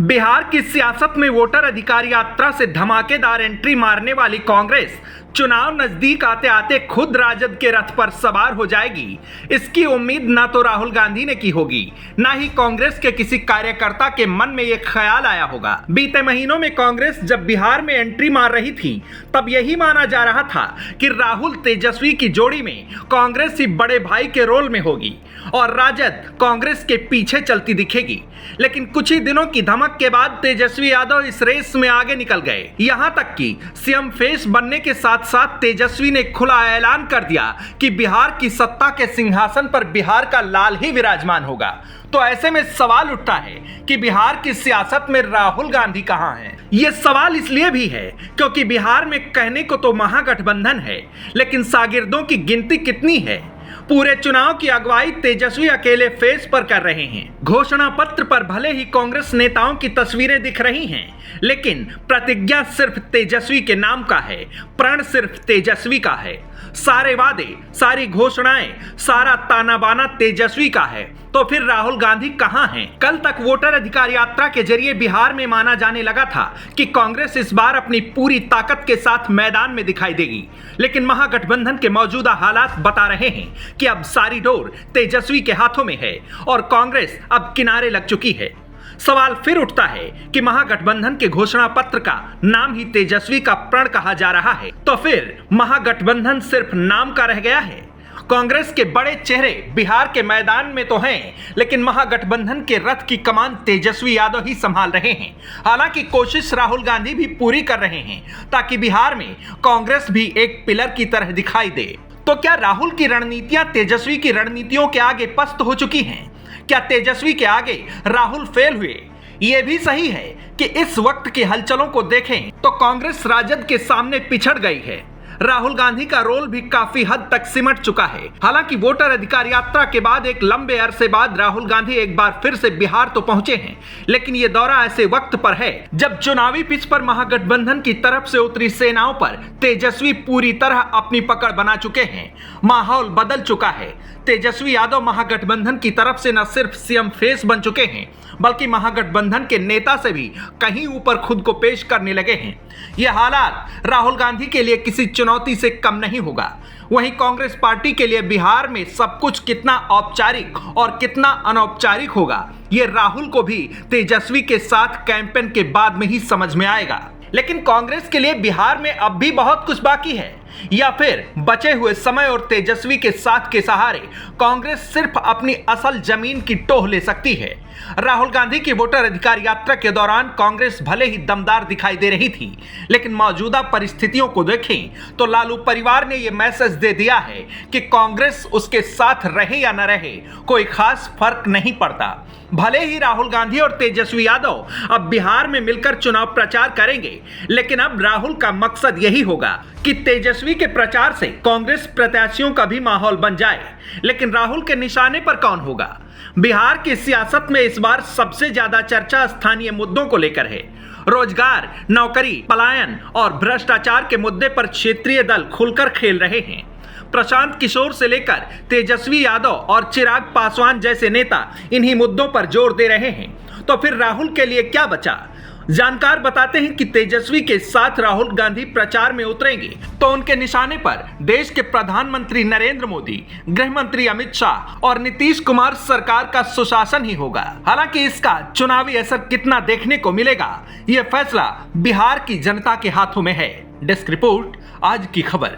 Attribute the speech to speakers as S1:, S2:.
S1: बिहार की सियासत में वोटर अधिकार यात्रा से धमाकेदार एंट्री मारने वाली कांग्रेस चुनाव नजदीक आते आते खुद राजद के रथ पर सवार हो जाएगी, इसकी उम्मीद ना तो राहुल गांधी ने की होगी, ना ही कांग्रेस के किसी कार्यकर्ता के मन में यह ख्याल आया होगा। बीते महीनों में कांग्रेस जब बिहार में एंट्री मार रही थी, तब यही माना जा रहा था कि राहुल तेजस्वी की जोड़ी में कांग्रेस ही बड़े भाई के रोल में होगी और राजद कांग्रेस के पीछे चलती दिखेगी। लेकिन कुछ ही दिनों की धमक के बाद तेजस्वी यादव इस रेस में आगे निकल गए। यहां तक कि सीएम फेस बनने के साथ साथ तेजस्वी ने खुला ऐलान कर दिया कि बिहार की सत्ता के सिंहासन पर बिहार का लाल ही विराजमान होगा। तो ऐसे में सवाल उठता है कि बिहार की सियासत में राहुल गांधी कहां हैं? यह सवाल इसलिए भी है क्योंकि बिहार में कहने को तो महागठबंधन है, लेकिन शागिर्दों की गिनती कितनी है? पूरे चुनाव की अगुवाई तेजस्वी अकेले फेस पर कर रहे हैं। घोषणा पत्र पर भले ही कांग्रेस नेताओं की तस्वीरें दिख रही हैं, लेकिन प्रतिज्ञा सिर्फ तेजस्वी के नाम का है, प्रण सिर्फ तेजस्वी का है। सारे वादे, सारी घोषणाएं, सारा ताना बाना तेजस्वी का है। तो फिर राहुल गांधी कहां हैं? कल तक वोटर अधिकार यात्रा के जरिए बिहार में माना जाने लगा था कि कांग्रेस इस बार अपनी पूरी ताकत के साथ मैदान में दिखाई देगी, लेकिन महागठबंधन के मौजूदा हालात बता रहे हैं कि अब सारी डोर तेजस्वी के हाथों में है और कांग्रेस अब किनारे लग चुकी है। सवाल फिर उठता है कि महागठबंधन के घोषणा पत्र का नाम ही तेजस्वी का प्रण कहा जा रहा है, तो फिर महागठबंधन सिर्फ नाम का रह गया है? कांग्रेस के बड़े चेहरे बिहार के मैदान में तो हैं, लेकिन महागठबंधन के रथ की कमान तेजस्वी यादव ही संभाल रहे हैं। हालांकि कोशिश राहुल गांधी भी पूरी कर रहे हैं ताकि बिहार में कांग्रेस भी एक पिलर की तरह दिखाई दे। तो क्या राहुल की रणनीतियां तेजस्वी की रणनीतियों के आगे पस्त हो चुकी हैं? क्या तेजस्वी के आगे राहुल फेल हुए? यह भी सही है कि इस वक्त की हलचलों को देखें तो कांग्रेस राजद के सामने पिछड़ गई है। राहुल गांधी का रोल भी काफी हद तक सिमट चुका है। हालांकि वोटर अधिकार यात्रा के बाद एक लंबे अरसे बाद राहुल गांधी एक बार फिर से बिहार तो पहुंचे हैं, लेकिन ये दौरा ऐसे वक्त पर है जब चुनावी पिच पर महागठबंधन की तरफ से उतरी सेनाओं पर तेजस्वी पूरी तरह अपनी पकड़ बना चुके हैं। माहौल बदल चुका है। तेजस्वी यादव महागठबंधन की तरफ से न सिर्फ सीएम फेस बन चुके हैं, बल्कि महागठबंधन के नेता से भी कहीं ऊपर खुद को पेश करने लगे हैं। यह हालात राहुल गांधी के लिए किसी चुनौती से कम नहीं होगा। वहीं कांग्रेस पार्टी के लिए बिहार में सब कुछ कितना औपचारिक और कितना अनौपचारिक होगा, यह राहुल को भी तेजस्वी के साथ कैंपेन के बाद में ही समझ में आएगा। लेकिन कांग्रेस के लिए बिहार में अब भी बहुत कुछ बाकी है, या फिर बचे हुए समय और तेजस्वी के साथ के सहारे कांग्रेस सिर्फ अपनी असल जमीन की टोह ले सकती है। राहुल गांधी की वोटर अधिकार यात्रा के दौरान कांग्रेस भले ही दमदार दिखाई दे रही थी, लेकिन मौजूदा परिस्थितियों को देखें तो लालू परिवार ने यह मैसेज दे दिया है कि कांग्रेस उसके साथ रहे या न रहे, कोई खास फर्क नहीं पड़ता। भले ही राहुल गांधी और तेजस्वी यादव अब बिहार में मिलकर चुनाव प्रचार करेंगे, लेकिन अब राहुल का मकसद यही होगा कि तेजस्वी के प्रचार से कांग्रेस प्रत्याशियों का भी माहौल बन जाए। लेकिन राहुल के निशाने पर कौन होगा? बिहार की सियासत में इस बार सबसे ज्यादा चर्चा स्थानीय मुद्दों को लेकर है। रोजगार, नौकरी, पलायन और भ्रष्टाचार के मुद्दे पर क्षेत्रीय दल खुलकर खेल रहे हैं। प्रशांत किशोर से लेकर तेजस्वी यादव और चिराग पासवान जैसे नेता इन्हीं मुद्दों पर जोर दे रहे हैं। तो फिर राहुल के लिए क्या बचा? जानकार बताते हैं कि तेजस्वी के साथ राहुल गांधी प्रचार में उतरेंगे तो उनके निशाने पर देश के प्रधानमंत्री नरेंद्र मोदी, गृह मंत्री अमित शाह और नीतीश कुमार सरकार का सुशासन ही होगा। हालांकि इसका चुनावी असर कितना देखने को मिलेगा, यह फैसला बिहार की जनता के हाथों में है। डेस्क रिपोर्ट, आज की खबर।